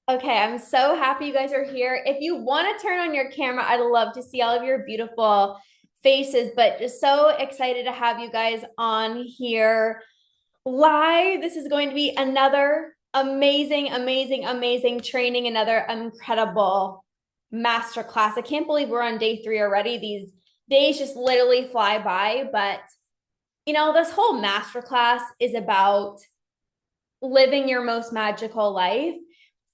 Okay, I'm so happy you guys are here. If you want to turn on your camera, I'd love to see all of your beautiful faces, but just so excited to have you guys on here live. This is going to be another amazing training, another incredible masterclass. I can't believe we're on day 3 already. These days just literally fly by, but this whole masterclass is about living your most magical life.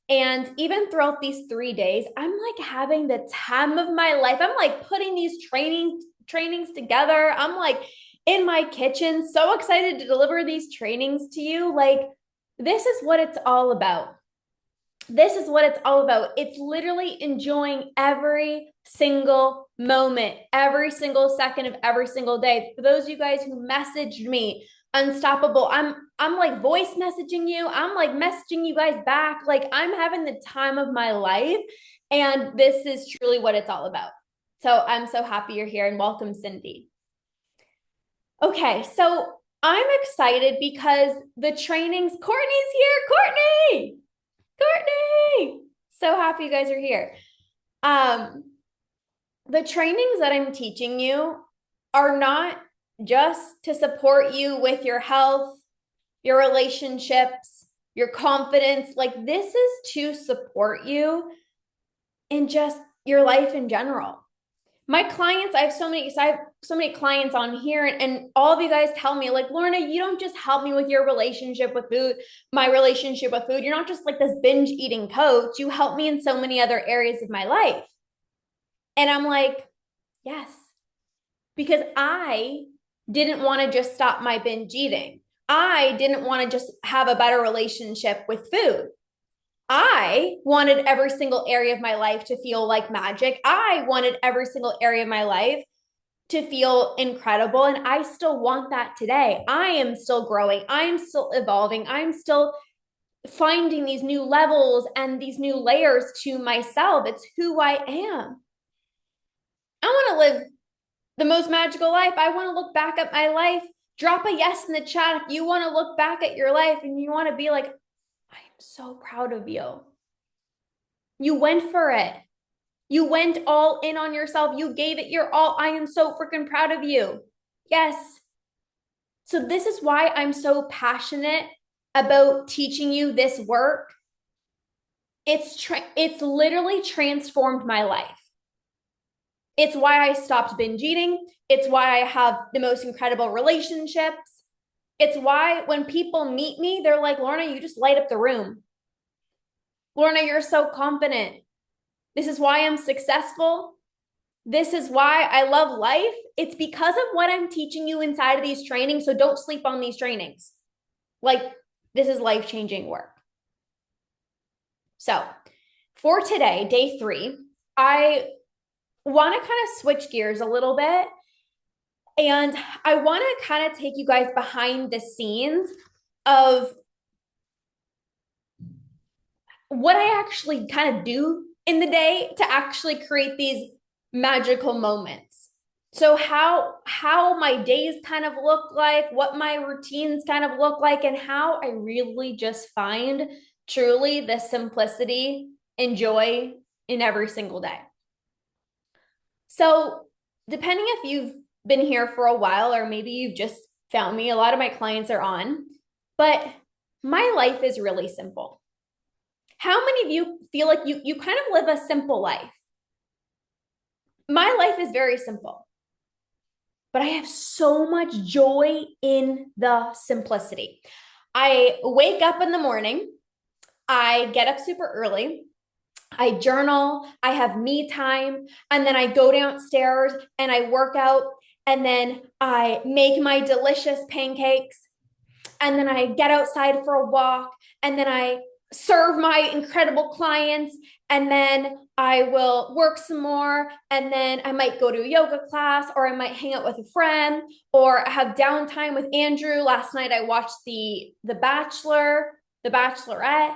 And even throughout these 3 days, I'm like having the time of my life. I'm like putting these trainings together. I'm like in my kitchen, so excited to deliver these trainings to you. Like, this is what it's all about. This is what it's all about. It's literally enjoying every single moment, every single second of every single day. For those of you guys who messaged me, unstoppable, I'm like voice messaging you. I'm like messaging you guys back. Like, I'm having the time of my life, and this is truly what it's all about. So I'm so happy you're here, and welcome, Cindy. Okay, so I'm excited because the trainings, Courtney's here. Courtney, so happy you guys are here. Um, the trainings that I'm teaching you are not just to support you with your health, your relationships, your confidence. Like, this is to support you in just your life in general. My clients, I have so many clients on here, and all of you guys tell me, like, Lorna, you don't just help me with your relationship with food, my relationship with food. You're not just like this binge eating coach. You help me in so many other areas of my life. And I'm like, yes, because I didn't want to just stop my binge eating. I didn't want to just have a better relationship with food. I wanted every single area of my life to feel like magic. I wanted every single area of my life to feel incredible. And I still want that today. I am still growing. I am still evolving. I'm still finding these new levels and these new layers to myself. It's who I am. I want to live the most magical life. I want to look back at my life. Drop a yes in the chat if you want to look back at your life and you want to be like, I am so proud of you. You went for it. You went all in on yourself. You gave it your all. I am so freaking proud of you. Yes. So this is why I'm so passionate about teaching you this work. It's literally transformed my life. It's why I stopped binge eating. It's why I have the most incredible relationships. It's why when people meet me, they're like, Lorna, you just light up the room. Lorna, you're so confident. This is why I'm successful. This is why I love life. It's because of what I'm teaching you inside of these trainings. So don't sleep on these trainings. Like, this is life-changing work. So for today, day 3, I want to kind of switch gears a little bit. And I want to kind of take you guys behind the scenes of what I actually kind of do in the day to actually create these magical moments. So how my days kind of look like, what my routines kind of look like, and how I really just find truly the simplicity and joy in every single day. So, depending if you've been here for a while or maybe you've just found me, a lot of my clients are on, but my life is really simple. How many of you feel like you kind of live a simple life? My life is very simple, but I have so much joy in the simplicity. I wake up in the morning, I get up super early, I journal, I have me time, and then I go downstairs and I work out, and then I make my delicious pancakes, and then I get outside for a walk, and then I serve my incredible clients, and then I will work some more, and then I might go to a yoga class, or I might hang out with a friend, or have downtime with Andrew. Last night I watched the Bachelor, the Bachelorette.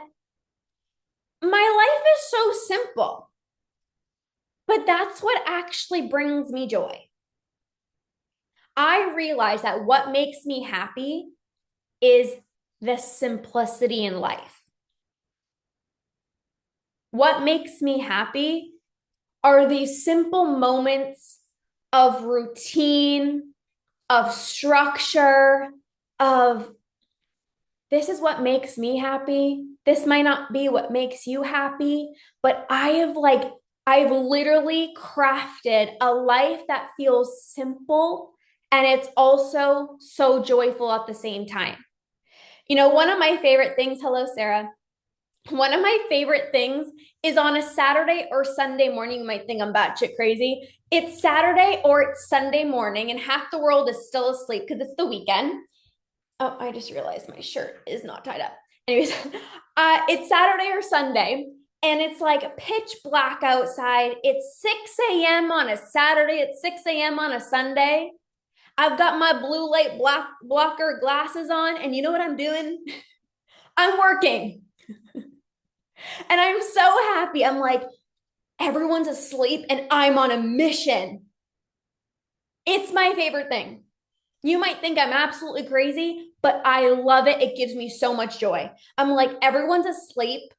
My life is so simple, but that's what actually brings me joy. I realize that what makes me happy is the simplicity in life. What makes me happy are these simple moments of routine, of structure, of this is what makes me happy. This might not be what makes you happy, but I've literally crafted a life that feels simple and it's also so joyful at the same time. One of my favorite things, hello, Sarah. One of my favorite things is on a Saturday or Sunday morning. You might think I'm batshit crazy. It's Saturday or it's Sunday morning, and half the world is still asleep because it's the weekend. Oh, I just realized my shirt is not tied up. Anyways, it's Saturday or Sunday, and it's like pitch black outside. It's 6 a.m. on a Saturday. It's 6 a.m. on a Sunday. I've got my blue light blocker glasses on, and you know what I'm doing? I'm working. And I'm so happy. I'm like, everyone's asleep and I'm on a mission. It's my favorite thing. You might think I'm absolutely crazy, but I love it. It gives me so much joy. I'm like, everyone's asleep.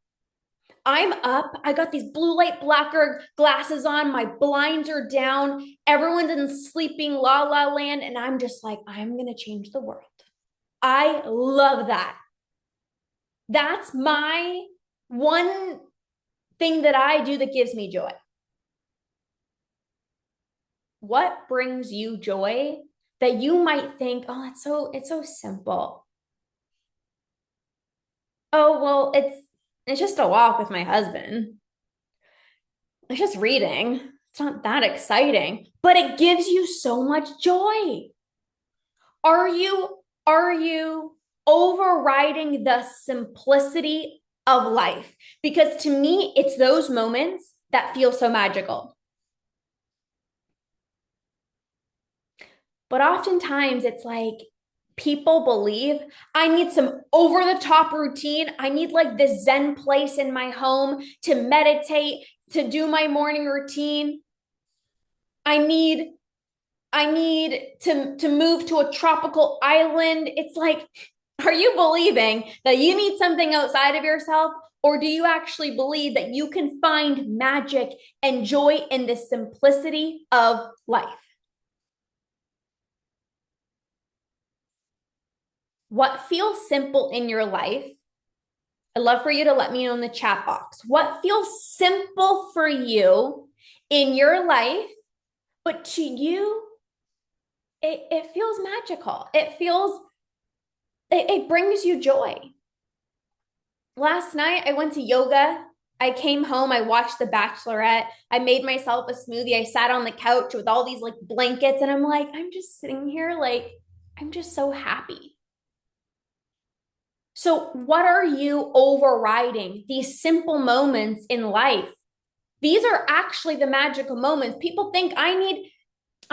I'm up. I got these blue light blocker glasses on. My blinds are down. Everyone's in sleeping la la land. And I'm just like, I'm going to change the world. I love that. That's my one thing that I do that gives me joy. What brings you joy that you might think, oh, it's so simple. Oh, well, it's just a walk with my husband. It's just reading. It's not that exciting, but it gives you so much joy. Are you overriding the simplicity of life? Because to me, it's those moments that feel so magical. But oftentimes it's like people believe I need some over the top routine. I need like this Zen place in my home to meditate, to do my morning routine. I need to move to a tropical island. It's like, are you believing that you need something outside of yourself? Or do you actually believe that you can find magic and joy in the simplicity of life? What feels simple in your life? I'd love for you to let me know in the chat box. What feels simple for you in your life, but to you, it feels magical. It brings you joy. Last night, I went to yoga. I came home, I watched The Bachelorette. I made myself a smoothie. I sat on the couch with all these like blankets, and I'm like, I'm just sitting here, like, I'm just so happy. So, what are you overriding? These simple moments in life. These are actually the magical moments. People think I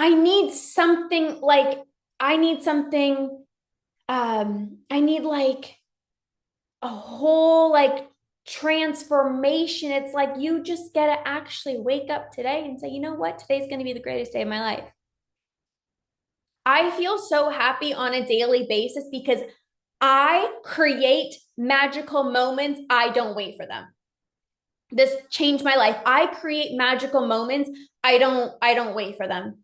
need something like I need something I need like a whole like transformation. It's like you just got to actually wake up today and say, "You know what? Today's going to be the greatest day of my life." I feel so happy on a daily basis because I create magical moments. I don't wait for them. This changed my life. I create magical moments. I don't wait for them.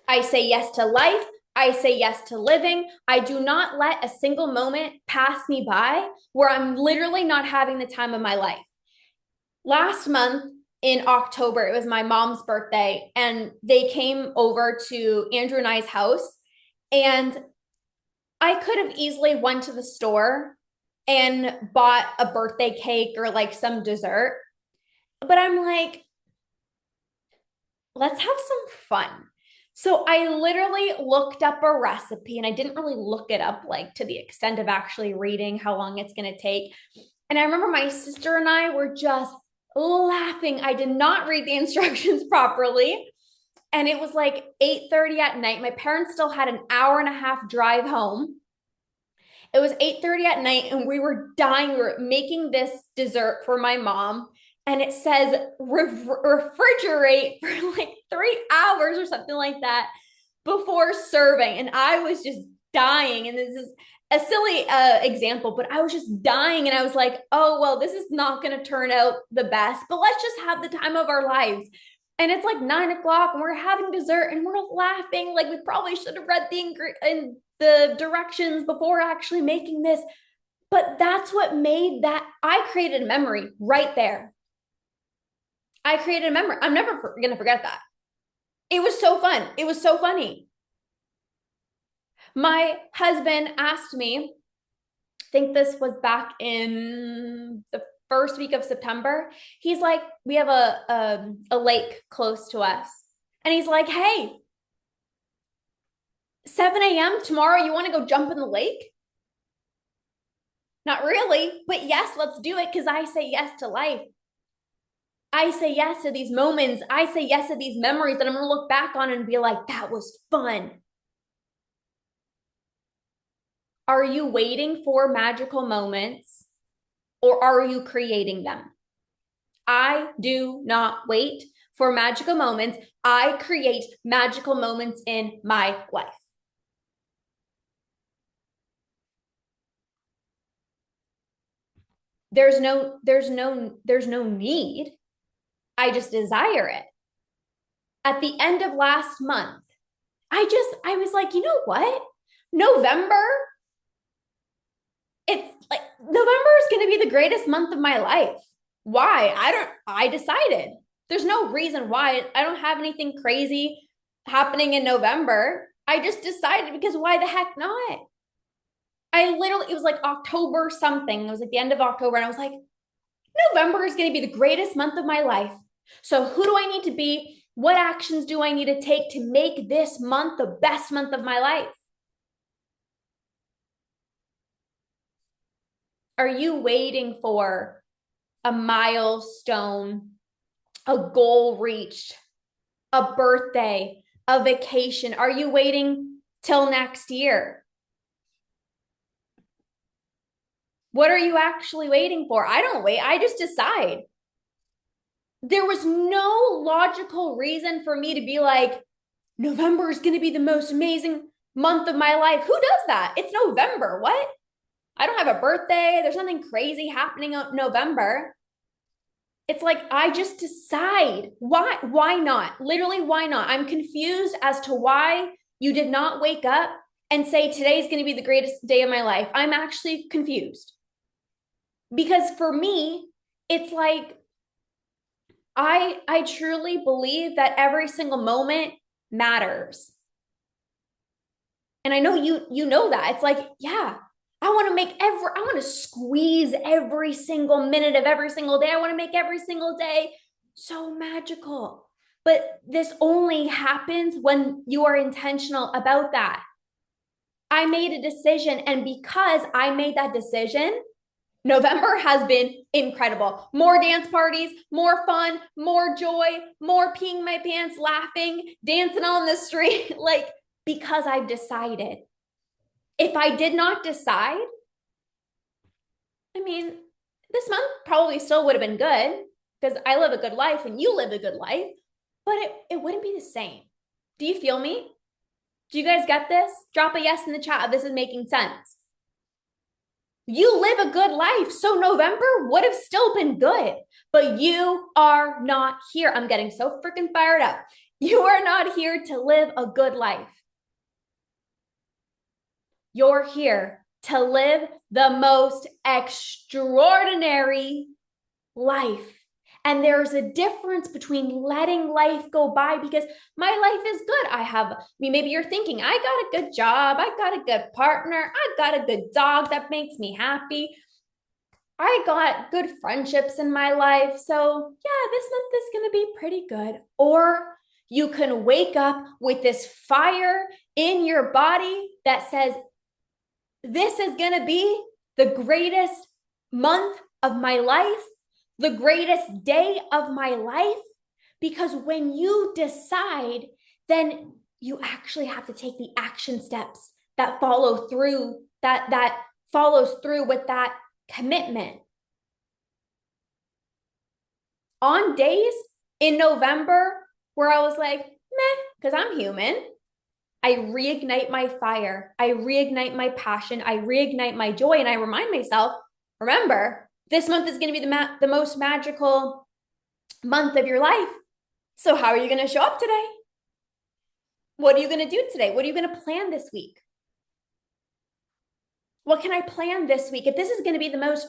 I say yes to life. I say yes to living. I do not let a single moment pass me by where I'm literally not having the time of my life. Last month in October, it was my mom's birthday, and they came over to Andrew and I's house, and I could have easily went to the store and bought a birthday cake or like some dessert. But I'm like, let's have some fun. So I literally looked up a recipe, and I didn't really look it up like to the extent of actually reading how long it's going to take. And I remember my sister and I were just laughing. I did not read the instructions properly. And it was like 8:30 at night. My parents still had an hour and a half drive home. It was 8:30 at night, and we were dying. We were making this dessert for my mom, and it says refrigerate for like 3 hours or something like that before serving. And I was just dying. And a silly example, but I was just dying and I was like, oh, well, this is not going to turn out the best, but let's just have the time of our lives. And it's like 9 o'clock and we're having dessert and we're laughing. Like we probably should have read the directions before actually making this. But that's what made that. I created a memory right there. I created a memory. I'm never going to forget that. It was so fun. It was so funny. My husband asked me, I think this was back in the first week of September. He's like, we have a lake close to us. And he's like, hey, 7 a.m. tomorrow, you want to go jump in the lake? Not really, but yes, let's do it because I say yes to life. I say yes to these moments. I say yes to these memories that I'm going to look back on and be like, that was fun. Are you waiting for magical moments or are you creating them? I do not wait for magical moments. I create magical moments in my life. There's no need. I just desire it. At the end of last month, I was like, you know what? November, it's like November is going to be the greatest month of my life. Why? I decided. There's no reason why. I don't have anything crazy happening in November. I just decided because why the heck not? It was like October something. It was like the end of October. And I was like, November is going to be the greatest month of my life. So who do I need to be? What actions do I need to take to make this month the best month of my life? Are you waiting for a milestone, a goal reached, a birthday, a vacation? Are you waiting till next year? What are you actually waiting for? I don't wait. I just decide. There was no logical reason for me to be like, November is going to be the most amazing month of my life. Who does that? It's November. What? I don't have a birthday. There's nothing crazy happening in November. It's like I just decide. Why not? Literally, why not? I'm confused as to why you did not wake up and say today's going to be the greatest day of my life. I'm actually confused. Because for me, it's like I truly believe that every single moment matters. And I know you know that. It's like, yeah, I want to squeeze every single minute of every single day. I want to make every single day so magical. But this only happens when you are intentional about that. I made a decision, and because I made that decision, November has been incredible. More dance parties, more fun, more joy, more peeing my pants, laughing, dancing on the street, like because I've decided. If I did not decide, I mean, this month probably still would have been good because I live a good life and you live a good life, but it wouldn't be the same. Do you feel me? Do you guys get this? Drop a yes in the chat if this is making sense. You live a good life. So November would have still been good, but you are not here. I'm getting so freaking fired up. You are not here to live a good life. You're here to live the most extraordinary life. And there's a difference between letting life go by because my life is good. Maybe you're thinking, I got a good job. I got a good partner. I got a good dog that makes me happy. I got good friendships in my life. So yeah, this month is going to be pretty good. Or you can wake up with this fire in your body that says, this is going to be the greatest month of my life, the greatest day of my life. Because when you decide, then you actually have to take the action steps that follow through, that follows through with that commitment. On days in November where I was like, meh, because I'm human, I reignite my fire. I reignite my passion. I reignite my joy. And I remind myself, remember, this month is going to be the most magical month of your life. So how are you going to show up today? What are you going to do today? What are you going to plan this week? What can I plan this week? If this is going to be the most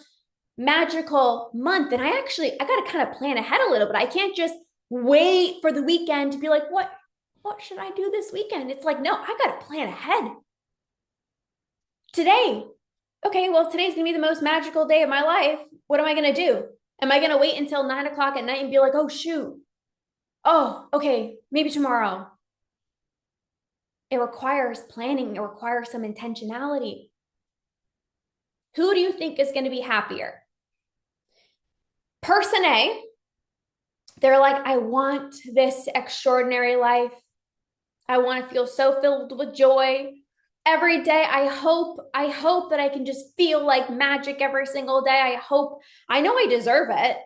magical month, then I got to kind of plan ahead a little bit. I can't just wait for the weekend to be like, what should I do this weekend? It's like, no, I got to plan ahead. Today, okay, well, today's going to be the most magical day of my life. What am I going to do? Am I going to wait until 9 o'clock at night and be like, oh, shoot. Oh, okay, maybe tomorrow. It requires planning. It requires some intentionality. Who do you think is going to be happier? Person A, they're like, I want this extraordinary life. I want to feel so filled with joy every day. I hope that I can just feel like magic every single day. I know I deserve it.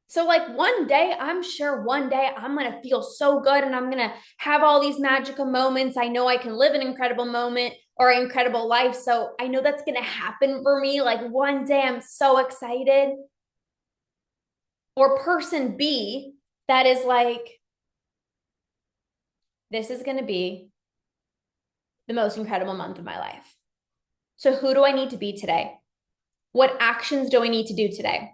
So like one day, I'm sure one day I'm going to feel so good and I'm going to have all these magical moments. I know I can live an incredible moment or an incredible life. So I know that's going to happen for me. Like one day I'm so excited. Or person B that is like, this is going to be the most incredible month of my life. So who do I need to be today? What actions do I need to do today?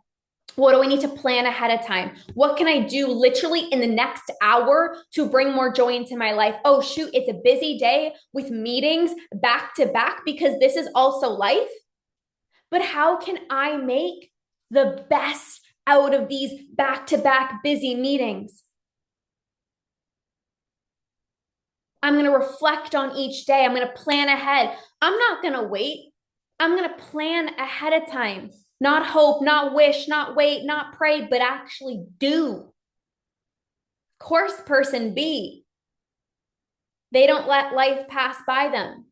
What do I need to plan ahead of time? What can I do literally in the next hour to bring more joy into my life? Oh, shoot, it's a busy day with meetings back to back because this is also life. But how can I make the best out of these back to back busy meetings? I'm going to reflect on each day. I'm going to plan ahead. I'm not going to wait. I'm going to plan ahead of time. Not hope, not wish, not wait, not pray, but actually do. Course person B, they don't let life pass by them.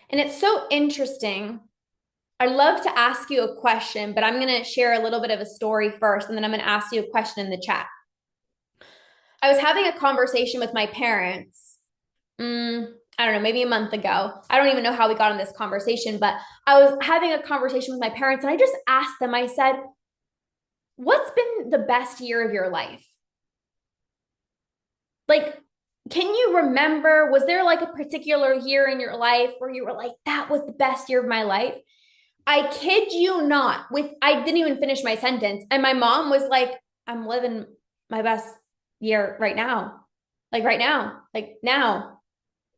And it's so interesting. I'd love to ask you a question, but I'm going to share a little bit of a story first, and then I'm going to ask you a question in the chat. I was having a conversation with my parents. I don't know, maybe a month ago. I don't even know how we got on this conversation, but I was having a conversation with my parents and I just asked them, I said, what's been the best year of your life? Like, can you remember, was there like a particular year in your life where you were like, that was the best year of my life? I kid you not, I didn't even finish my sentence. And my mom was like, I'm living my best year right now. Like right now, like now.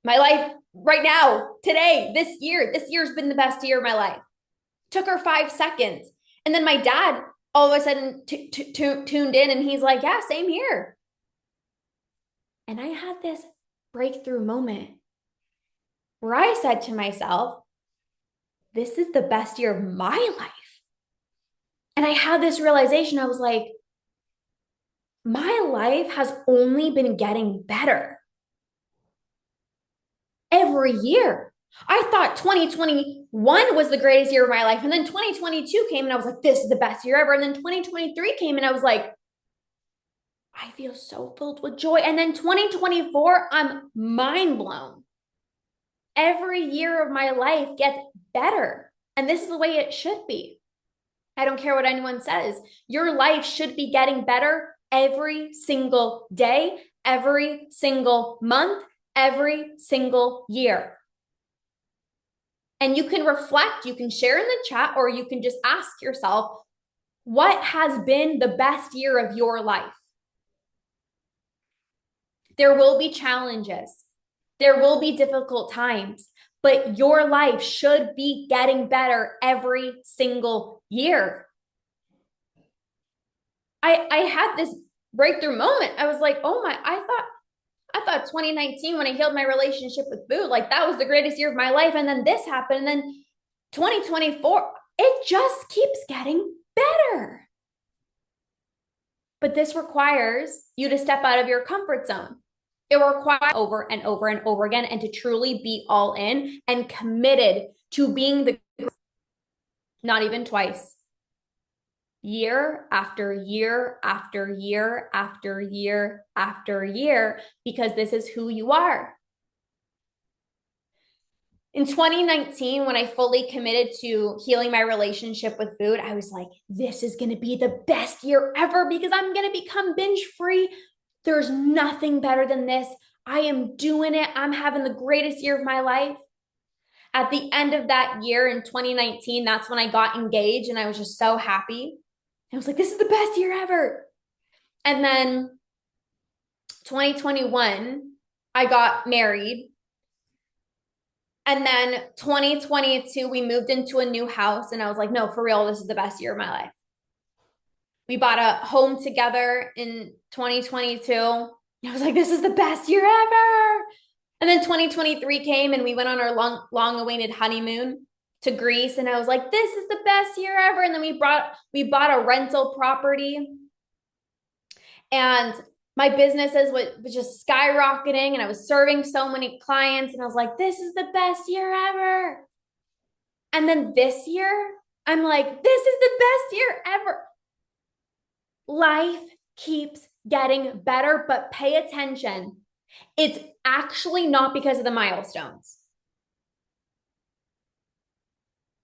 My life right now, today, this year's been the best year of my life. Took her 5 seconds. And then my dad all of a sudden tuned in and he's like, yeah, same here. And I had this breakthrough moment where I said to myself, this is the best year of my life. And I had this realization. I was like, my life has only been getting better every year. I thought 2021 was the greatest year of my life. And then 2022 came and I was like, this is the best year ever. And then 2023 came and I was like, I feel so filled with joy. And then 2024, I'm mind blown. Every year of my life gets better. And this is the way it should be. I don't care what anyone says. Your life should be getting better every single day, every single month, every single year. And you can reflect, you can share in the chat, or you can just ask yourself, what has been the best year of your life? There will be challenges. There will be difficult times, but your life should be getting better every single year. I had this breakthrough moment. I was like, oh my, I thought 2019 when I healed my relationship with food, like that was the greatest year of my life. And then this happened. And then 2024, it just keeps getting better. But this requires you to step out of your comfort zone. It requires over and over and over again, and to truly be all in and committed to being not even twice, year after year after year after year after year, because this is who you are. In 2019, when I fully committed to healing my relationship with food, I was like, this is going to be the best year ever because I'm going to become binge free. There's nothing better than this. I am doing it. I'm having the greatest year of my life. At the end of that year in 2019, that's when I got engaged and I was just so happy. I was like, this is the best year ever. And then 2021, I got married. And then 2022, we moved into a new house. And I was like, no, for real, this is the best year of my life. We bought a home together in 2022. I was like, this is the best year ever. And then 2023 came and we went on our long awaited honeymoon to Greece. And I was like, this is the best year ever. And then we bought a rental property. And my businesses was just skyrocketing and I was serving so many clients and I was like, this is the best year ever. And then this year, I'm like, this is the best year ever. Life keeps getting better, but pay attention. It's actually not because of the milestones.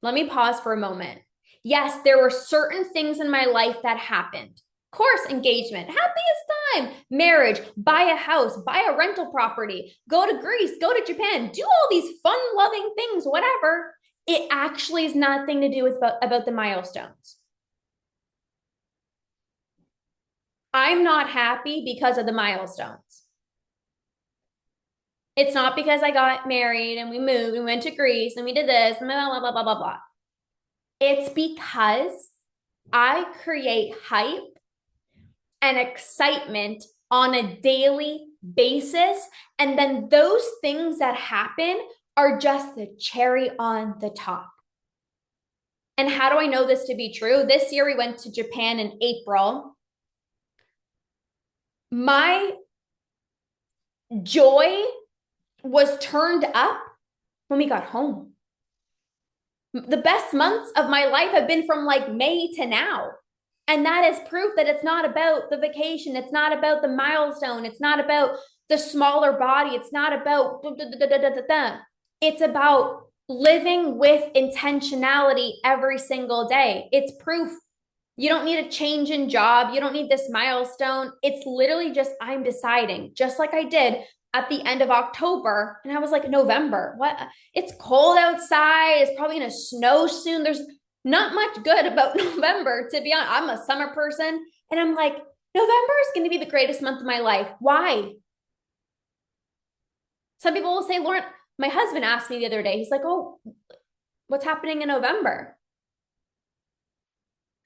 Let me pause for a moment. Yes, there were certain things in my life that happened. Of course, engagement, happiest time, marriage, buy a house, buy a rental property, go to Greece, go to Japan, do all these fun, loving things, whatever. It actually has nothing to do with about the milestones. I'm not happy because of the milestones. It's not because I got married and we moved and went to Greece and we did this and blah, blah, blah, blah, blah, blah. It's because I create hype and excitement on a daily basis. And then those things that happen are just the cherry on the top. And how do I know this to be true? This year we went to Japan in April. My joy was turned up when we got home. The best months of my life have been from like May to now. And that is proof that it's not about the vacation. It's not about the milestone. It's not about the smaller body. It's not about, it's about living with intentionality every single day. It's proof. You don't need a change in job. You don't need this milestone. It's literally just, I'm deciding, just like I did at the end of October. And I was like, November, what? It's cold outside. It's probably going to snow soon. There's not much good about November, to be honest. I'm a summer person. And I'm like, November is going to be the greatest month of my life. Why? Some people will say, Lauren, my husband asked me the other day, he's like, oh, what's happening in November?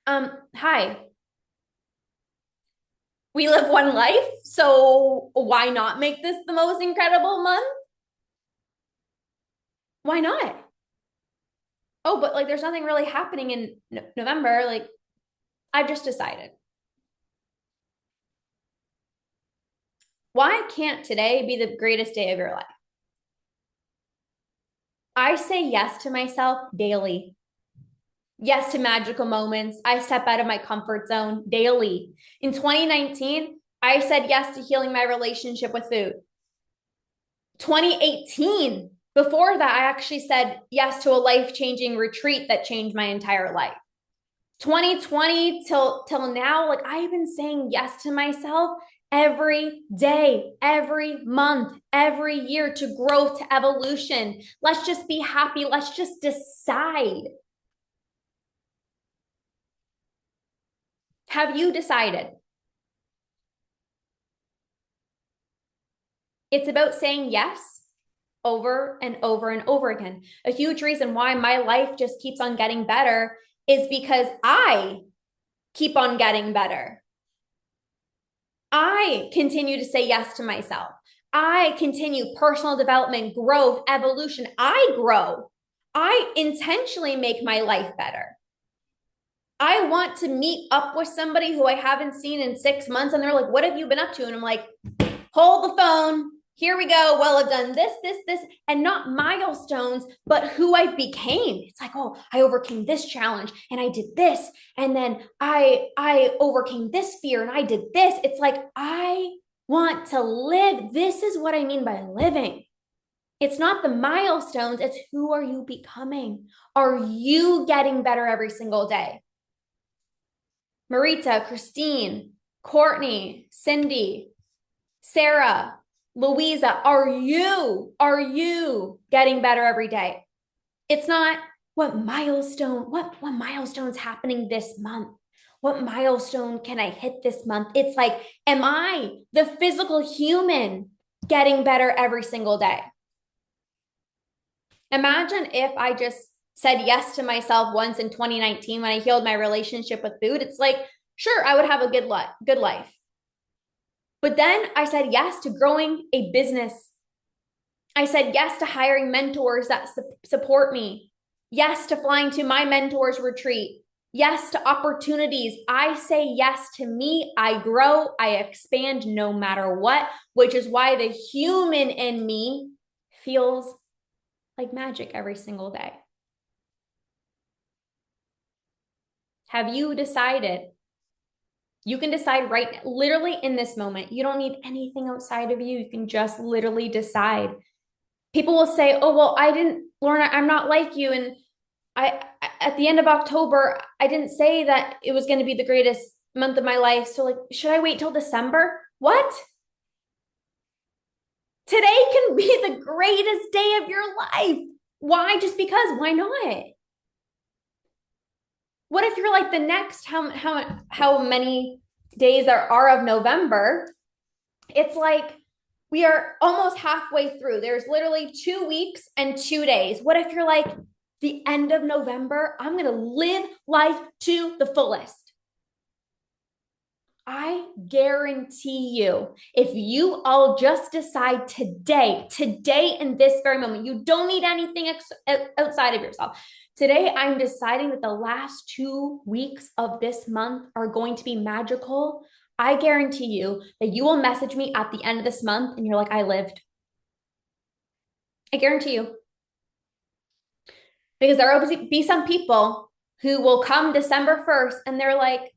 Hi. We live one life, so why not make this the most incredible month? Why not? Oh, but like there's nothing really happening in November. Like I've just decided. Why can't today be the greatest day of your life? I say yes to myself daily. Yes to magical moments. I step out of my comfort zone daily. In 2019, I said yes to healing my relationship with food. 2018, before that, I actually said yes to a life-changing retreat that changed my entire life. 2020 till now, like I've been saying yes to myself every day, every month, every year, to growth, to evolution. Let's just be happy. Let's just decide. Have you decided? It's about saying yes over and over and over again. A huge reason why my life just keeps on getting better is because I keep on getting better. I continue to say yes to myself. I continue personal development, growth, evolution. I grow. I intentionally make my life better. I want to meet up with somebody who I haven't seen in 6 months. And they're like, what have you been up to? And I'm like, hold the phone. here we go. Well, I've done this, and not milestones, but who I became. It's like, oh, I overcame this challenge and I did this. And then I overcame this fear and I did this. It's like, I want to live. This is what I mean by living. It's not the milestones, it's who are you becoming? Are you getting better every single day? Marita, Christine, Courtney, Cindy, Sarah, Louisa, are you getting better every day? It's not what milestone's happening this month? What milestone can I hit this month? It's like, am I the physical human getting better every single day? Imagine if I just said yes to myself once in 2019 when I healed my relationship with food. It's like, sure, I would have a good life. But then I said yes to growing a business. I said yes to hiring mentors that support me. Yes to flying to my mentor's retreat. Yes to opportunities. I say yes to me. I grow. I expand no matter what, which is why the human in me feels like magic every single day. Have you decided? You can decide right, literally in this moment. You don't need anything outside of you. You can just literally decide. People will say, oh, well, Lorna, I'm not like you. And at the end of October, I didn't say that it was going to be the greatest month of my life. So like, should I wait till December? What? Today can be the greatest day of your life. Why? Just because. Why not? What if you're like the next, how many days there are of November? It's like we are almost halfway through. There's literally 2 weeks and 2 days. What if you're like the end of November? I'm going to live life to the fullest. I guarantee you, if you all just decide today in this very moment, you don't need anything outside of yourself. Today, I'm deciding that the last 2 weeks of this month are going to be magical. I guarantee you that you will message me at the end of this month and you're like, I lived. I guarantee you. Because there will be some people who will come December 1st and they're like,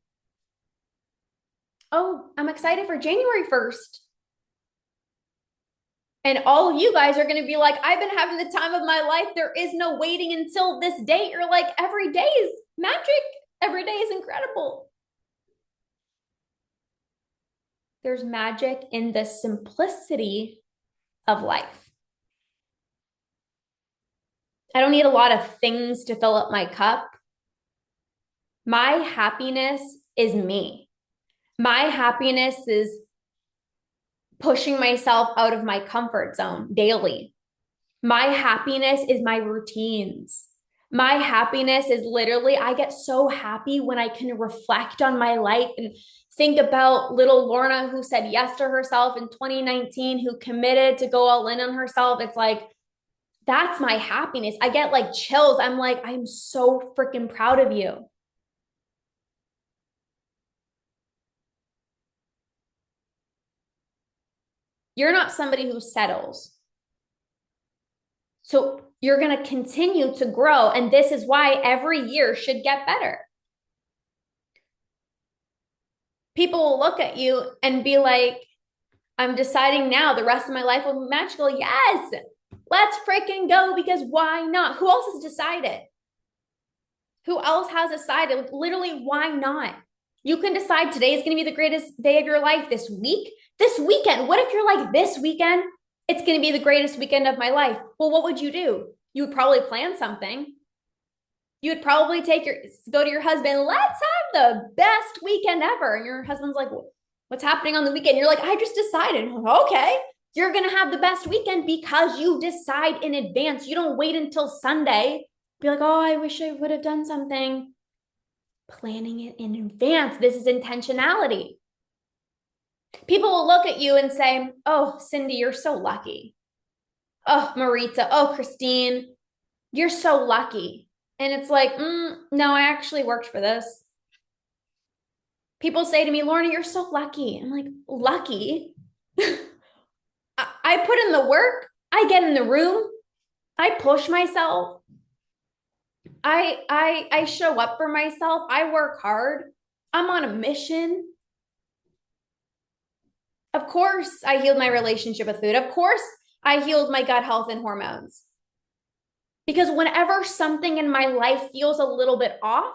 oh, I'm excited for January 1st. And all of you guys are going to be like, I've been having the time of my life. There is no waiting until this date. You're like, every day is magic. Every day is incredible. There's magic in the simplicity of life. I don't need a lot of things to fill up my cup. My happiness is me. My happiness is pushing myself out of my comfort zone daily. My happiness is my routines. My happiness is literally, I get so happy when I can reflect on my life and think about little Lorna who said yes to herself in 2019, who committed to go all in on herself. It's like, that's my happiness. I get like chills. I'm like, I'm so freaking proud of you. You're not somebody who settles. So you're going to continue to grow. And this is why every year should get better. People will look at you and be like, I'm deciding now the rest of my life will be magical. Yes, let's freaking go, because why not? Who else has decided? Who else has decided? Literally, why not? You can decide today is going to be the greatest day of your life this week, this weekend. What if you're like, this weekend, it's going to be the greatest weekend of my life? Well, what would you do? You would probably plan something. You would probably go to your husband, let's have the best weekend ever. And your husband's like, what's happening on the weekend? You're like, I just decided. Okay, you're going to have the best weekend because you decide in advance. You don't wait until Sunday. Be like, oh, I wish I would have done something. Planning it in advance. This is intentionality. People will look at you and say, oh, Cindy, you're so lucky. Oh, Marita. Oh, Christine, you're so lucky. And it's like, no, I actually worked for this. People say to me, Lorna, you're so lucky. I'm like, lucky? I I put in the work. I get in the room. I push myself. I show up for myself. I work hard. I'm on a mission. Of course, I healed my relationship with food. Of course, I healed my gut health and hormones. Because whenever something in my life feels a little bit off,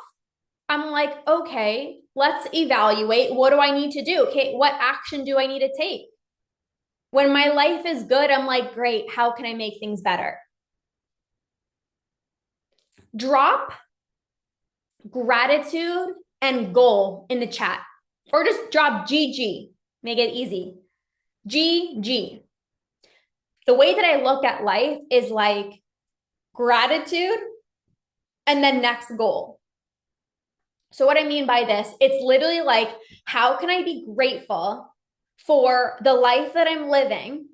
I'm like, okay, let's evaluate. What do I need to do? Okay, what action do I need to take? When my life is good, I'm like, great, how can I make things better? Drop gratitude and goal in the chat, or just drop GG. Make it easy. GG. The way that I look at life is like gratitude and then next goal. So what I mean by this, it's literally like, how can I be grateful for the life that I'm living?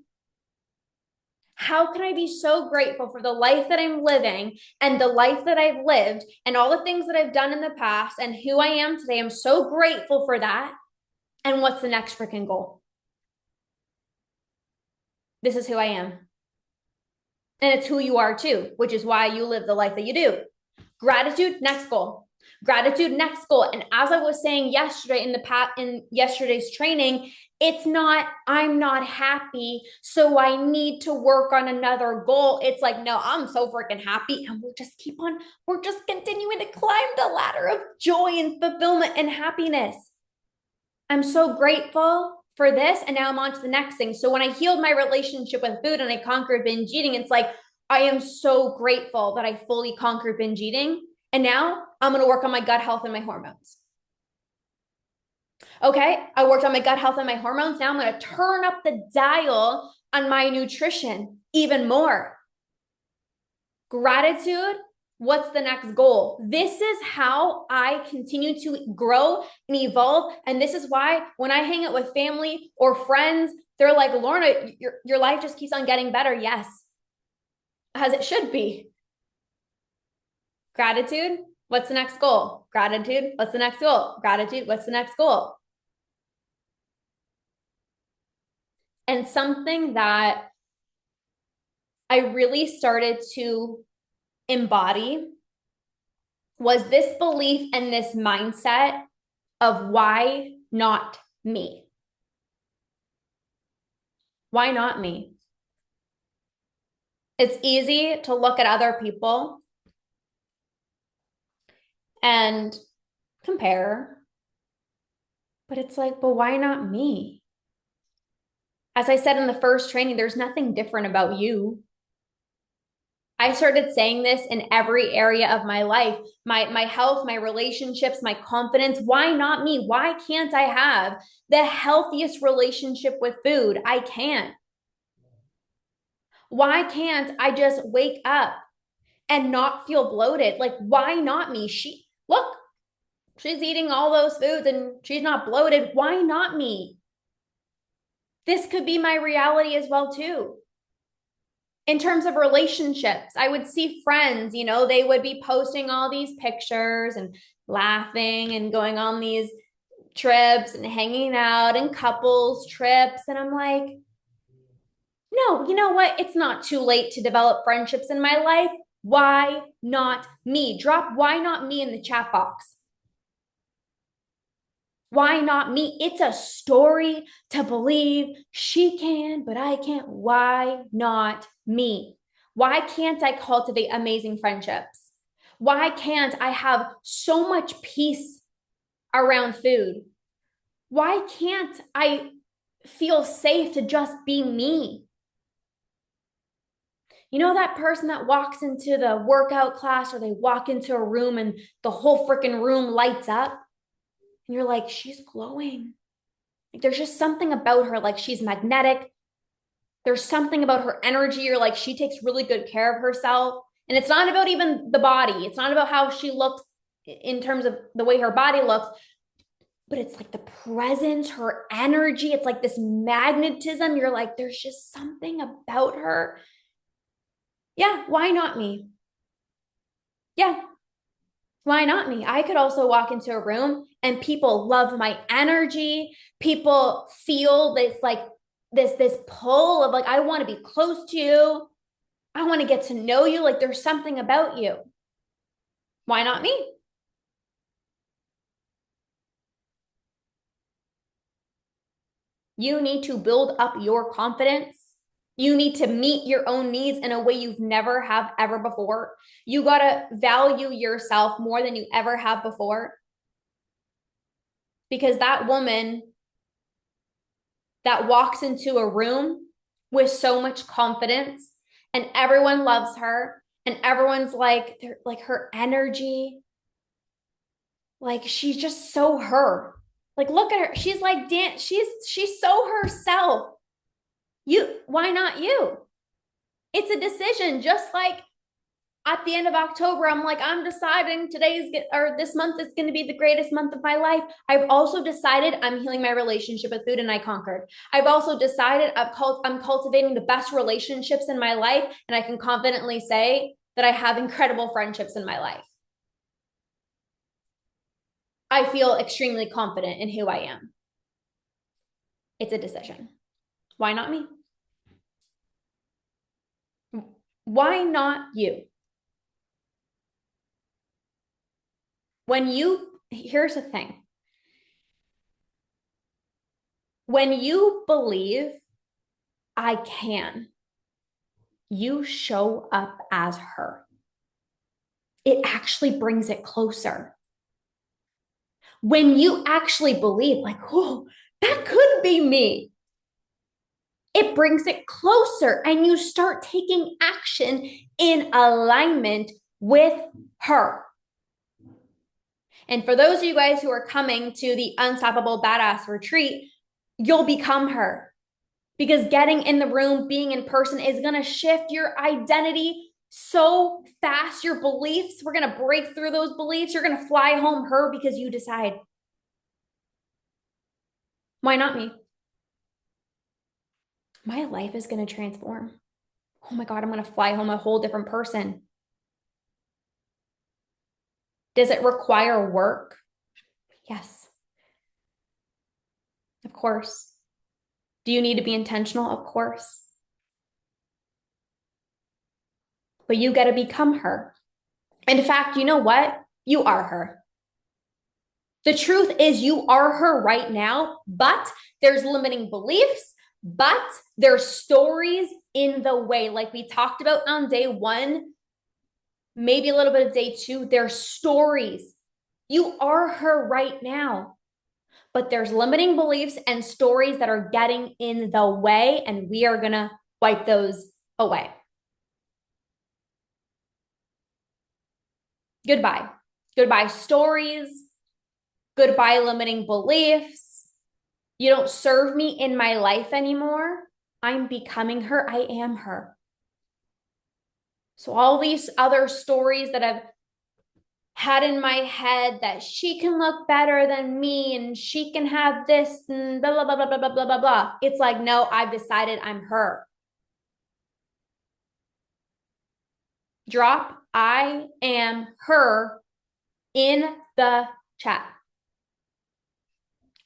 How can I be so grateful for the life that I'm living and the life that I've lived and all the things that I've done in the past and who I am today? I'm so grateful for that. And what's the next freaking goal? This is who I am. And it's who you are too, which is why you live the life that you do. Gratitude, next goal. Gratitude, next goal. And as I was saying yesterday in yesterday's training, it's not, I'm not happy, so I need to work on another goal. It's like, no, I'm so freaking happy. And we're just continuing to climb the ladder of joy and fulfillment and happiness. I'm so grateful for this. And now I'm on to the next thing. So when I healed my relationship with food and I conquered binge eating, it's like, I am so grateful that I fully conquered binge eating. And now I'm going to work on my gut health and my hormones. Okay, I worked on my gut health and my hormones. Now I'm going to turn up the dial on my nutrition even more. Gratitude. What's the next goal? This is how I continue to grow and evolve. And this is why when I hang out with family or friends, they're like, Lorna, your life just keeps on getting better. Yes, as it should be. Gratitude. What's the next goal? Gratitude. What's the next goal? Gratitude. What's the next goal? And something that I really started to embody was this belief and this mindset of why not me? Why not me? It's easy to look at other people and compare, but it's like, but why not me? As I said in the first training, there's nothing different about you. I started saying this in every area of my life, my health, my relationships, my confidence. Why not me? Why can't I have the healthiest relationship with food? I can't. Why can't I just wake up and not feel bloated? Like, why not me? Look, she's eating all those foods and she's not bloated. Why not me? This could be my reality as well, too. In terms of relationships, I would see friends, they would be posting all these pictures and laughing and going on these trips and hanging out and couples trips. And I'm like, no, you know what? It's not too late to develop friendships in my life. Why not me? Drop why not me in the chat box. Why not me? It's a story to believe she can, but I can't. Why not me? Why can't I cultivate amazing friendships? Why can't I have so much peace around food? Why can't I feel safe to just be me? You know that person that walks into the workout class or they walk into a room and the whole freaking room lights up? And you're like, she's glowing. Like, there's just something about her, like she's magnetic. There's something about her energy. You're like, she takes really good care of herself. And it's not about even the body. It's not about how she looks in terms of the way her body looks, but it's like the presence, her energy. It's like this magnetism. You're like, there's just something about her. Yeah, why not me? Yeah, why not me? I could also walk into a room and people love my energy. People feel this like this pull of like, I want to be close to you. I want to get to know you. Like there's something about you. Why not me? You need to build up your confidence. You need to meet your own needs in a way you've never have ever before. You got to value yourself more than you ever have before. Because that woman that walks into a room with so much confidence and everyone loves her and everyone's like, they're like her energy, like she's just so her. Like look at her. She's like she's so herself. Why not you? It's a decision. Just like at the end of October, I'm like, I'm deciding this month is going to be the greatest month of my life. I've also decided I'm healing my relationship with food and I conquered. I've also decided I'm cultivating the best relationships in my life. And I can confidently say that I have incredible friendships in my life. I feel extremely confident in who I am. It's a decision. Why not me? Why not you? Here's the thing. When you believe I can, you show up as her. It actually brings it closer. When you actually believe, like, oh, that could be me, it brings it closer and you start taking action in alignment with her. And for those of you guys who are coming to the Unstoppable Badass Retreat, you'll become her. Because getting in the room, being in person is going to shift your identity so fast. Your beliefs, we're going to break through those beliefs. You're going to fly home her because you decide. Why not me? My life is going to transform. Oh my God, I'm going to fly home a whole different person. Does it require work? Yes. Of course. Do you need to be intentional? Of course. But you got to become her. In fact, you know what? You are her. The truth is you are her right now, but there's limiting beliefs, but there's stories in the way. Like we talked about on day 1, maybe a little bit of day 2, there's stories. You are her right now, but there's limiting beliefs and stories that are getting in the way, and we are going to wipe those away. Goodbye. Goodbye stories. Goodbye limiting beliefs. You don't serve me in my life anymore. I'm becoming her. I am her. So all these other stories that I've had in my head that she can look better than me and she can have this and blah, blah, blah, blah, blah, blah, blah, blah, blah. It's like, no, I've decided I'm her. Drop I am her in the chat.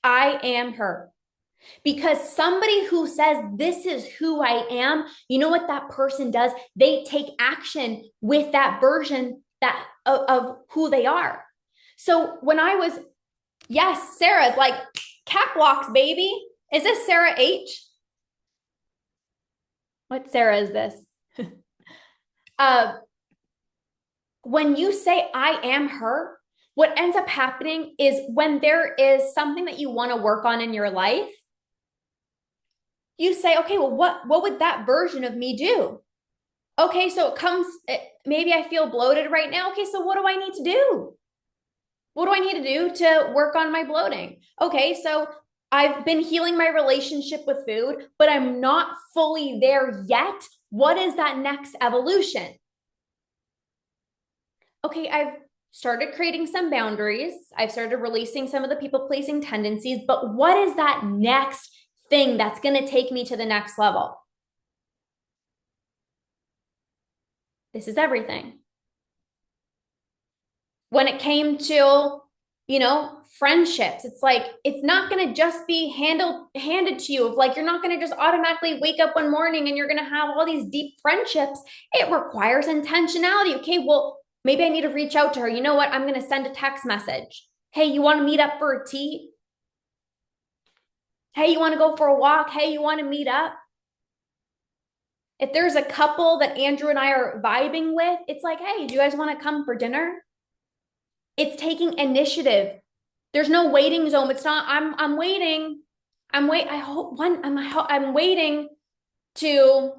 I am her. Because somebody who says, this is who I am, you know what that person does? They take action with that version of who they are. So when I was, yes, Sarah's like, cap locks, baby. Is this Sarah H? What Sarah is this? When you say I am her, what ends up happening is when there is something that you want to work on in your life, you say, okay, well, what would that version of me do? Okay, so maybe I feel bloated right now. Okay, so what do I need to do? What do I need to do to work on my bloating? Okay, so I've been healing my relationship with food, but I'm not fully there yet. What is that next evolution? Okay, I've started creating some boundaries. I've started releasing some of the people-pleasing tendencies, but what is that next thing that's going to take me to the next level? This is everything. When it came to friendships. It's like, it's not going to just be handed to you of like, you're not going to just automatically wake up one morning and you're going to have all these deep friendships. It requires intentionality. Okay, well, maybe I need to reach out to her. You know what? I'm going to send a text message. Hey, you want to meet up for a tea? Hey, you want to go for a walk? Hey, you want to meet up? If there's a couple that Andrew and I are vibing with, it's like, hey, do you guys want to come for dinner? It's taking initiative. There's no waiting zone. It's not, I'm waiting. I hope I'm waiting to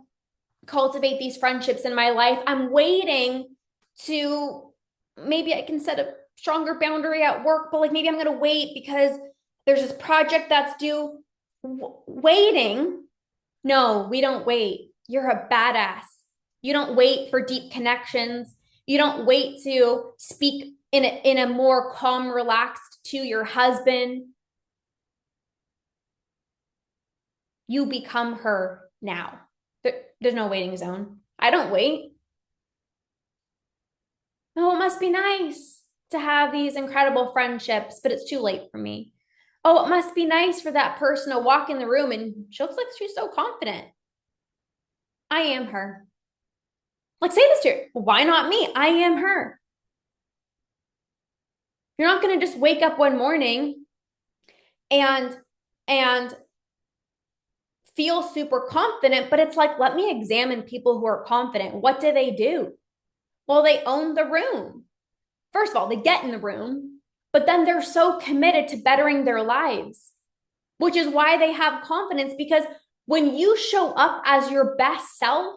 cultivate these friendships in my life. I'm waiting to, maybe I can set a stronger boundary at work, but like maybe I'm going to wait because there's this project that's due. Waiting. No, we don't wait. You're a badass. You don't wait for deep connections. You don't wait to speak in a more calm, relaxed to your husband. You become her now. There's no waiting zone. I don't wait. Oh, it must be nice to have these incredible friendships, but it's too late for me. Oh, it must be nice for that person to walk in the room and she looks like she's so confident. I am her. Like, say this to her. Why not me? I am her. You're not going to just wake up one morning and and feel super confident, but it's like, let me examine people who are confident. What do they do? Well, they own the room. First of all, they get in the room, but then they're so committed to bettering their lives, which is why they have confidence. Because when you show up as your best self,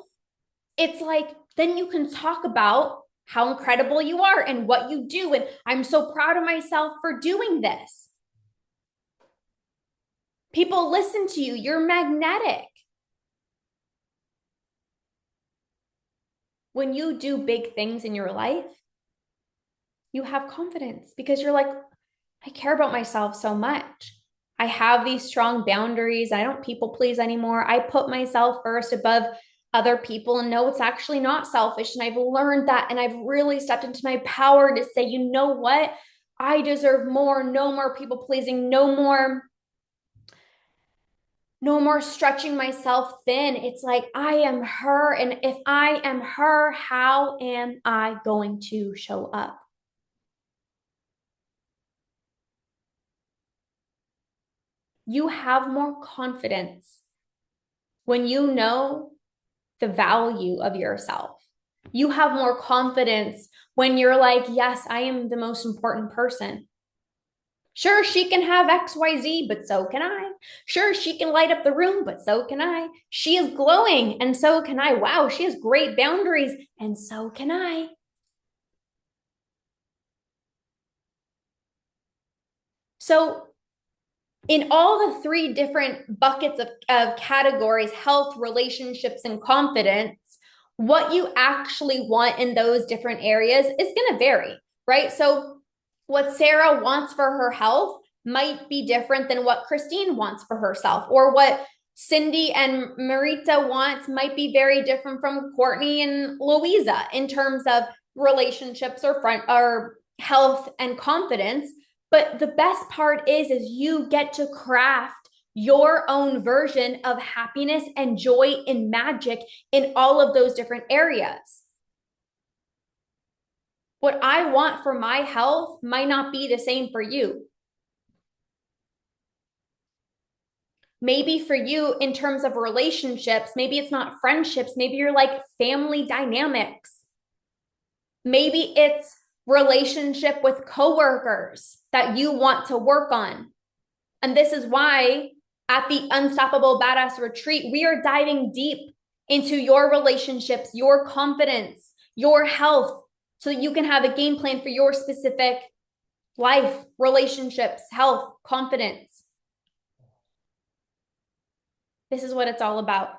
it's like, then you can talk about how incredible you are and what you do. And I'm so proud of myself for doing this. People listen to you. You're magnetic. When you do big things in your life, you have confidence because you're like, I care about myself so much. I have these strong boundaries. I don't people please anymore. I put myself first above other people and know it's actually not selfish. And I've learned that. And I've really stepped into my power to say, you know what? I deserve more. No more people pleasing. No more stretching myself thin. It's like, I am her. And if I am her, how am I going to show up? You have more confidence when you know the value of yourself. You have more confidence when you're like, yes, I am the most important person. Sure, she can have XYZ, but so can I. Sure, she can light up the room, but so can I. She is glowing, and so can I. Wow, she has great boundaries, and so can I. So, in all the three different buckets of categories, health, relationships, and confidence, what you actually want in those different areas is going to vary, right? So what Sarah wants for her health might be different than what Christine wants for herself, or what Cindy and Marita wants might be very different from Courtney and Louisa in terms of relationships or health and confidence. But the best part is you get to craft your own version of happiness and joy and magic in all of those different areas. What I want for my health might not be the same for you. Maybe for you, in terms of relationships, maybe it's not friendships, maybe you're like family dynamics. Maybe it's relationship with coworkers that you want to work on. And this is why at the Unstoppable Badass Retreat, we are diving deep into your relationships, your confidence, your health, so that you can have a game plan for your specific life, relationships, health, confidence. This is what it's all about.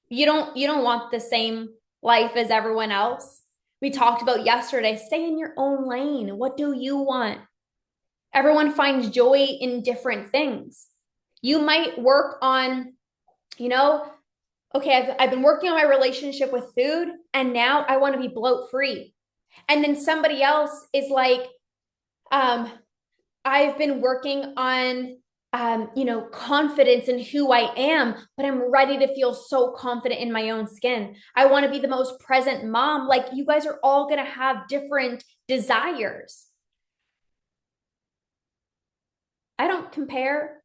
You don't want the same life as everyone else. We talked about yesterday, stay in your own lane. What do you want? Everyone finds joy in different things. You might work on, okay, I've been working on my relationship with food and now I want to be bloat free. And then somebody else is like, I've been working on confidence in who I am, but I'm ready to feel so confident in my own skin. I want to be the most present mom. Like, you guys are all going to have different desires. I don't compare.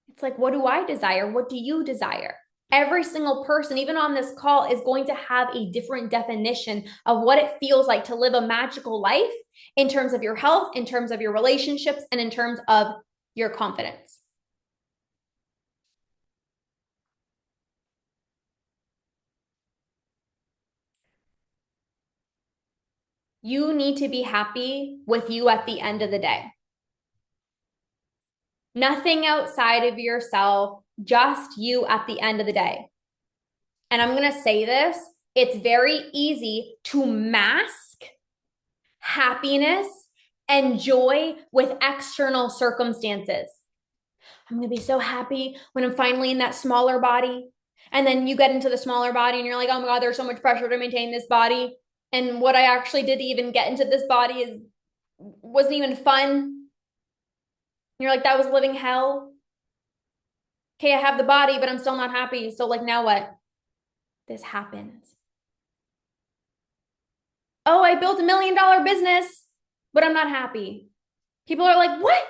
It's like, what do I desire? What do you desire? Every single person, even on this call, is going to have a different definition of what it feels like to live a magical life in terms of your health, in terms of your relationships, and in terms of your confidence. You need to be happy with you at the end of the day. Nothing outside of yourself, just you at the end of the day. And I'm going to say this, it's very easy to mask happiness and joy with external circumstances. I'm going to be so happy when I'm finally in that smaller body. And then you get into the smaller body and you're like, oh my God, there's so much pressure to maintain this body. And what I actually did to even get into this body wasn't even fun. You're like, that was living hell. Okay, I have the body, but I'm still not happy. So, like, now what? This happens. Oh, I built $1 million business, but I'm not happy. People are like, what?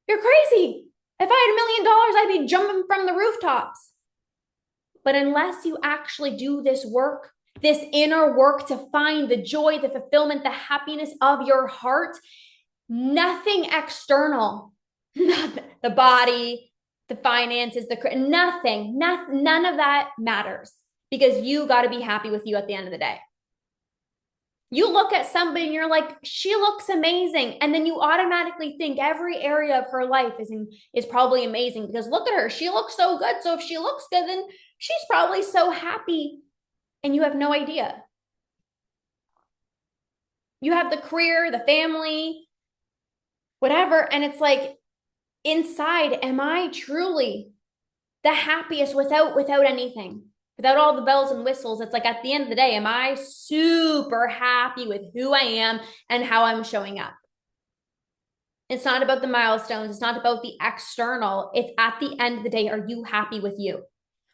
You're crazy. If I had $1 million, I'd be jumping from the rooftops. But unless you actually do this work, this inner work to find the joy, the fulfillment, the happiness of your heart, nothing external, nothing, the body, the finances, none of that matters, because you got to be happy with you at the end of the day. You look at somebody and you're like, she looks amazing. And then you automatically think every area of her life is probably amazing, because look at her. She looks so good. So if she looks good, then she's probably so happy. And you have no idea. You have the career, the family, whatever. And it's like, inside, am I truly the happiest without anything? Without all the bells and whistles? It's like, at the end of the day, am I super happy with who I am and how I'm showing up? It's not about the milestones. It's not about the external. It's at the end of the day, are you happy with you?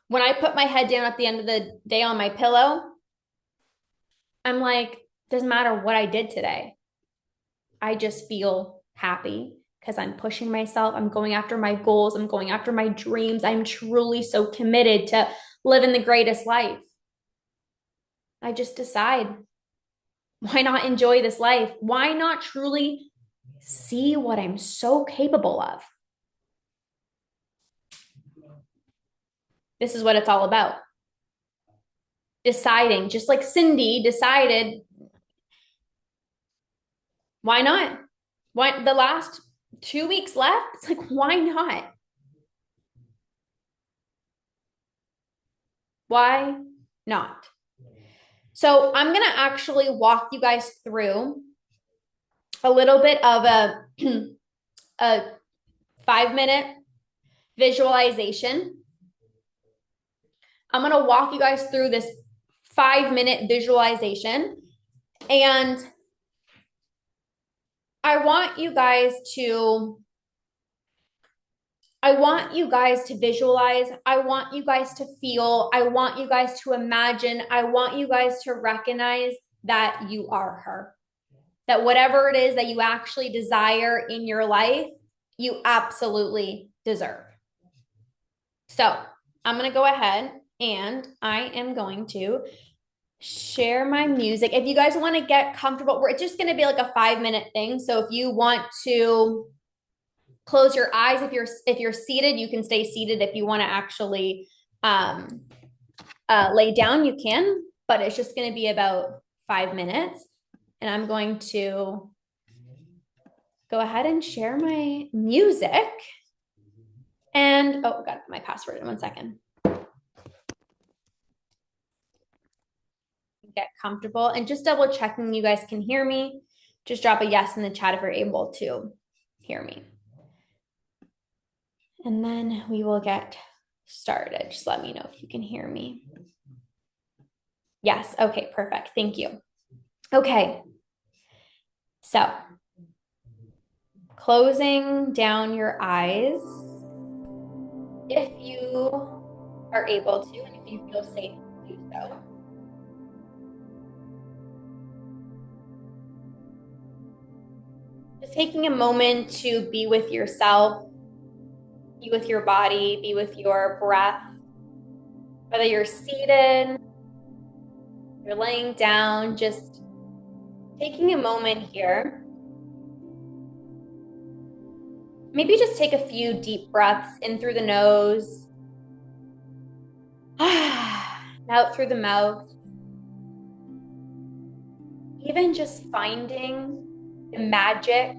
When I put my head down at the end of the day on my pillow, I'm like, doesn't matter what I did today. I just feel happy because I'm pushing myself. I'm going after my goals. I'm going after my dreams. I'm truly so committed to living the greatest life. I just decide, why not enjoy this life? Why not truly see what I'm so capable of? This is what it's all about. Deciding, just like Cindy decided, why not? Why the last 2 weeks left? It's like, why not? Why not? So I'm going to actually walk you guys through a little bit of a 5-minute visualization. I'm going to walk you guys through this 5-minute visualization. And I want you guys to visualize. I want you guys to feel. I want you guys to imagine. I want you guys to recognize that you are her. That whatever it is that you actually desire in your life, you absolutely deserve. So I'm going to go ahead and I am going to share my music. If you guys want to get comfortable, we're just going to be like a 5-minute thing. So if you want to close your eyes, if you're seated, you can stay seated. If you want to actually lay down, you can, but it's just going to be about 5 minutes. And I'm going to go ahead and share my music. And oh, got my password in 1 second. Get comfortable and just double checking you guys can hear me. Just drop a yes in the chat if you're able to hear me. And then we will get started. Just let me know if you can hear me. Yes. Okay, perfect. Thank you. Okay. So, closing down your eyes, if you are able to, and if you feel safe to do so. Just taking a moment to be with yourself, be with your body, be with your breath. Whether you're seated, you're laying down, just taking a moment here. Maybe just take a few deep breaths in through the nose, out through the mouth. Even just finding the magic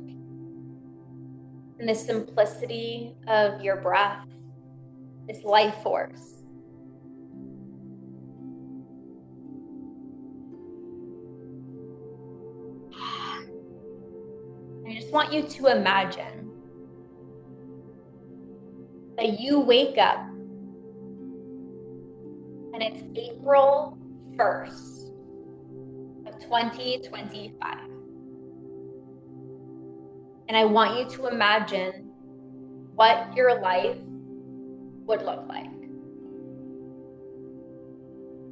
and the simplicity of your breath, this life force. I just want you to imagine that you wake up and it's April 1st of 2025. And I want you to imagine what your life would look like.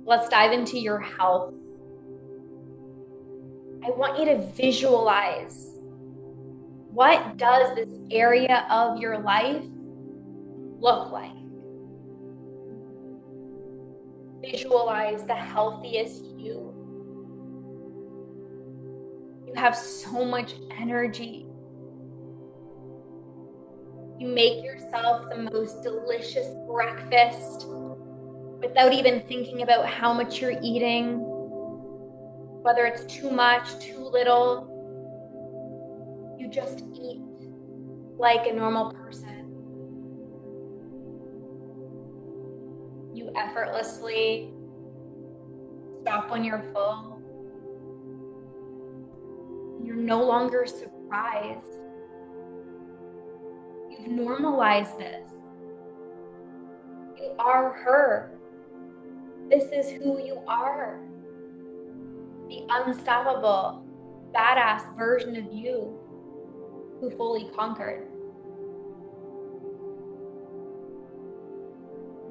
Let's dive into your health. I want you to visualize, what does this area of your life look like? Visualize the healthiest you. You have so much energy. You make yourself the most delicious breakfast without even thinking about how much you're eating, whether it's too much, too little. You just eat like a normal person. You effortlessly stop when you're full. You're no longer surprised. You've normalized this. You are her. This is who you are. The unstoppable, badass version of you who fully conquered.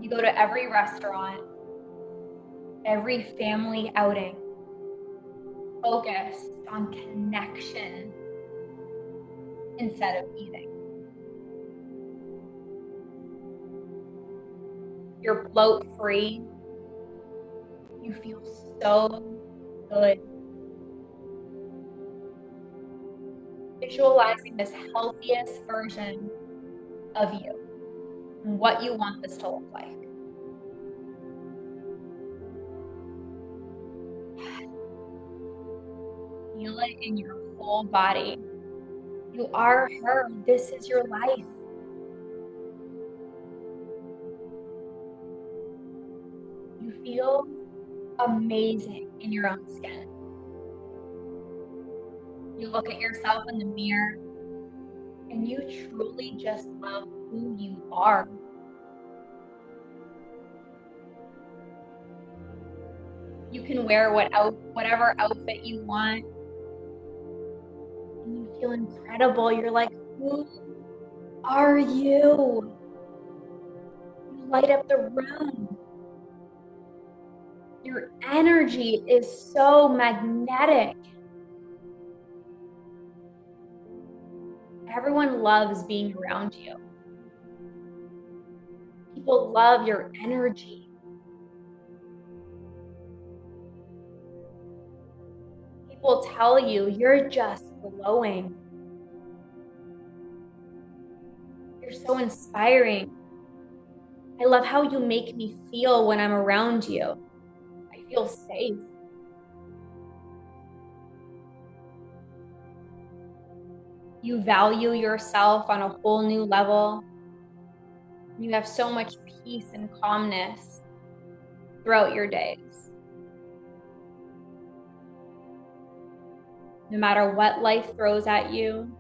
You go to every restaurant, every family outing, focused on connection instead of eating. You're bloat free. You feel so good. Visualizing this healthiest version of you and what you want this to look like. Feel it in your whole body. You are her. This is your life. You feel amazing in your own skin. You look at yourself in the mirror and you truly just love who you are. You can wear whatever outfit you want. And you feel incredible. You're like, who are you? You light up the room. Your energy is so magnetic. Everyone loves being around you. People love your energy. People tell you you're just glowing. You're so inspiring. I love how you make me feel when I'm around you. I feel safe. You value yourself on a whole new level. You have so much peace and calmness throughout your days. No matter what life throws at you,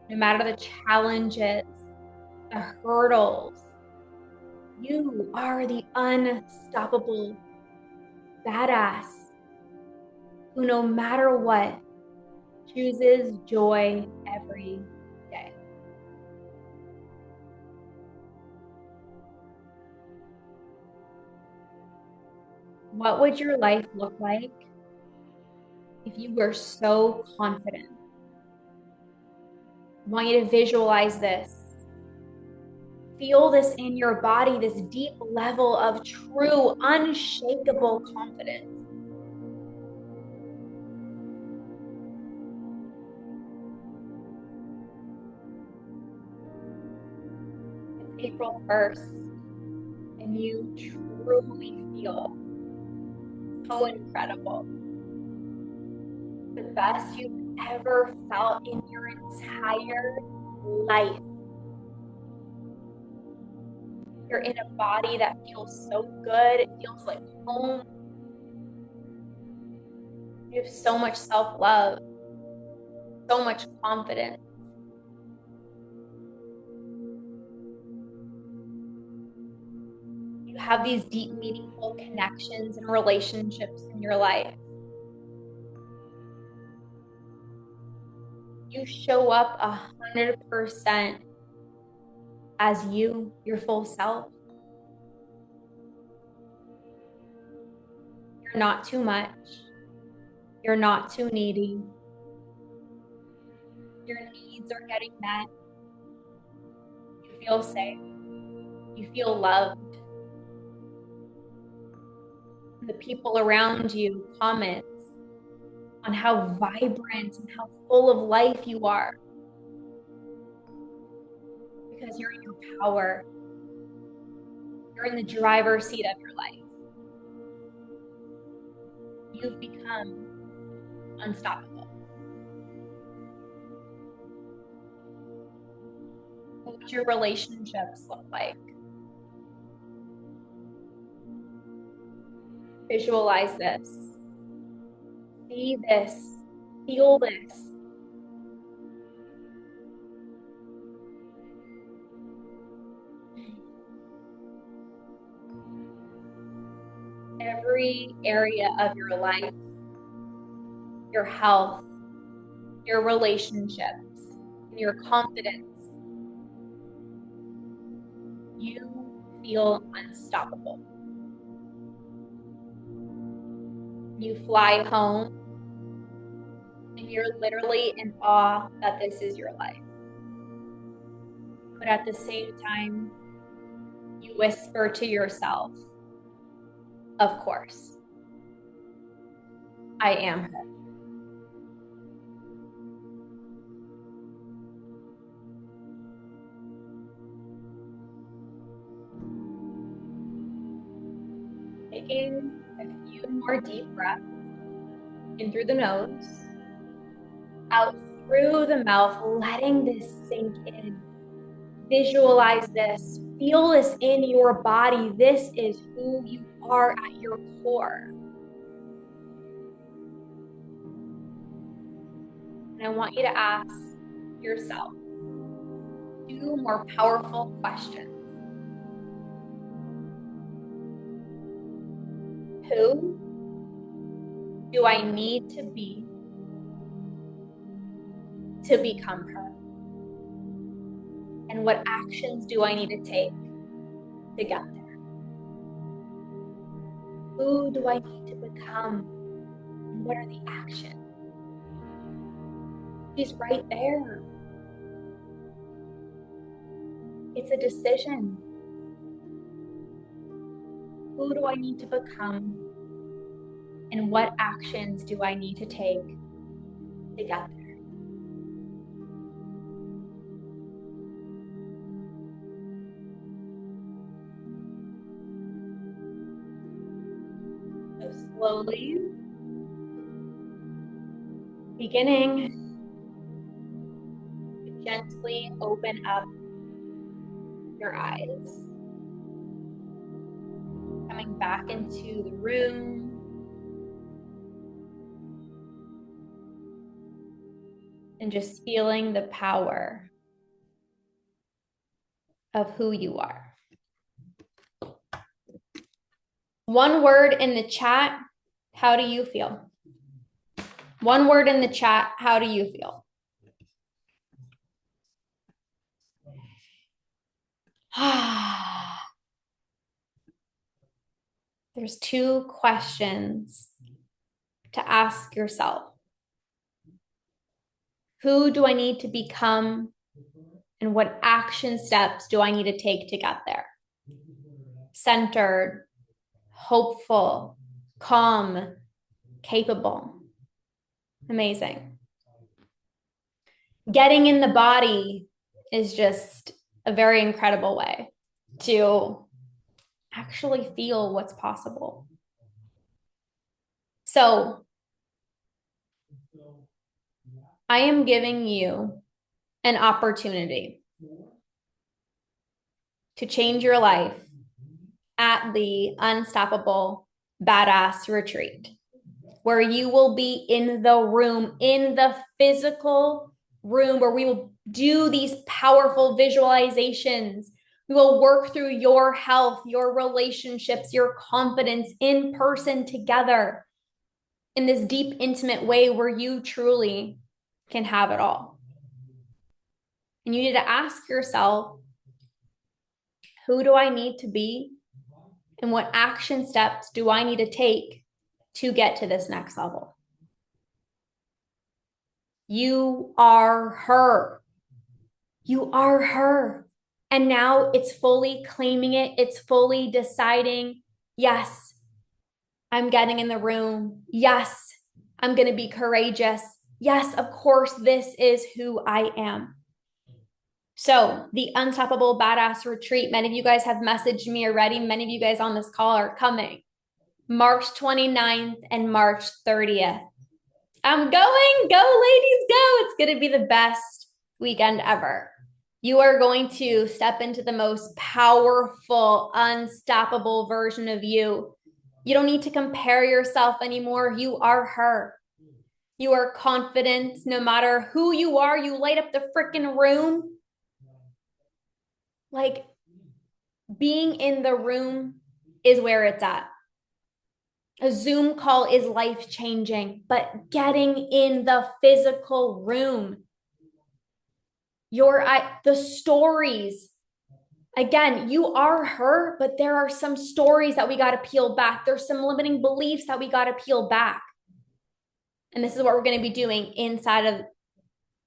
no matter the challenges, the hurdles, you are the unstoppable badass who, no matter what, chooses joy every day. What would your life look like if you were so confident? I want you to visualize this. Feel this in your body, this deep level of true, unshakable confidence. It's April 1st, and you truly feel so incredible. The best you've ever felt in your entire life. You're in a body that feels so good. It feels like home. You have so much self-love, so much confidence. You have these deep, meaningful connections and relationships in your life. You show up 100% as you, your full self. You're not too much. You're not too needy. Your needs are getting met. You feel safe. You feel loved. The people around you comment on how vibrant and how full of life you are. Because you're in your power. You're in the driver's seat of your life. You've become unstoppable. What would your relationships look like? Visualize this. See this. Feel this. Every area of your life, your health, your relationships, and your confidence, you feel unstoppable. You fly home and you're literally in awe that this is your life. But at the same time, you whisper to yourself, of course, I am her. Taking a few more deep breaths in through the nose, out through the mouth, letting this sink in. Visualize this. Feel this in your body. This is who you are at your core. And I want you to ask yourself 2 more powerful questions. Who do I need to be to become her? And what actions do I need to take to get there? Who do I need to become? And what are the actions? She's right there. It's a decision. Who do I need to become? And what actions do I need to take to get there? So slowly, beginning to gently open up your eyes. Coming back into the room. And just feeling the power of who you are. One word in the chat. How do you feel? One word in the chat. How do you feel? There's two questions to ask yourself. Who do I need to become? And what action steps do I need to take to get there? Centered, hopeful, calm, capable. Amazing. Getting in the body is just a very incredible way to actually feel what's possible. So I am giving you an opportunity to change your life at the Unstoppable Badass Retreat, where you will be in the room, in the physical room, where we will do these powerful visualizations. We will work through your health, your relationships, your confidence in person together in this deep, intimate way where you truly can have it all. And you need to ask yourself, who do I need to be? And what action steps do I need to take to get to this next level? You are her. You are her. And now it's fully claiming it. It's fully deciding, yes, I'm getting in the room. Yes, I'm going to be courageous. Yes, of course, this is who I am. So the Unstoppable Badass Retreat, many of you guys have messaged me already. Many of you guys on this call are coming. March 29th and March 30th. I'm going. Go, ladies, go. It's going to be the best weekend ever. You are going to step into the most powerful, unstoppable version of you. You don't need to compare yourself anymore. You are her. You are confident no matter who you are. You light up the freaking room. Like, being in the room is where it's at. A Zoom call is life-changing, but getting in the physical room, the stories, again, you are her, but there are some stories that we got to peel back. There's some limiting beliefs that we got to peel back. And this is what we're going to be doing inside of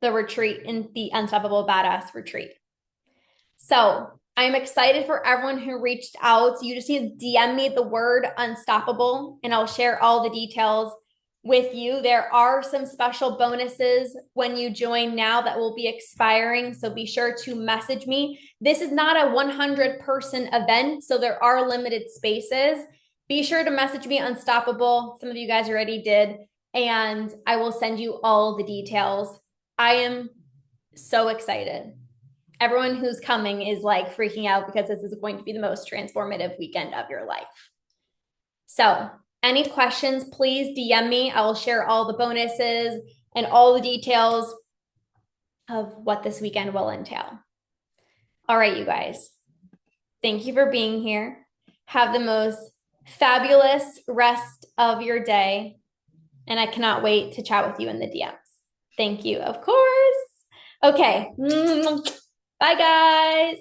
the retreat, in the Unstoppable Badass Retreat. So I'm excited for everyone who reached out. You just need to DM me the word unstoppable and I'll share all the details with you. There are some special bonuses when you join now that will be expiring. So be sure to message me. This is not a 100-person event, so there are limited spaces. Be sure to message me Unstoppable. Some of you guys already did, and I will send you all the details. I am so excited. Everyone who's coming is like freaking out because this is going to be the most transformative weekend of your life. So any questions, please DM me. I will share all the bonuses and all the details of what this weekend will entail. All right, you guys. Thank you for being here. Have the most fabulous rest of your day. And I cannot wait to chat with you in the DMs. Thank you, of course. Okay. Bye, guys.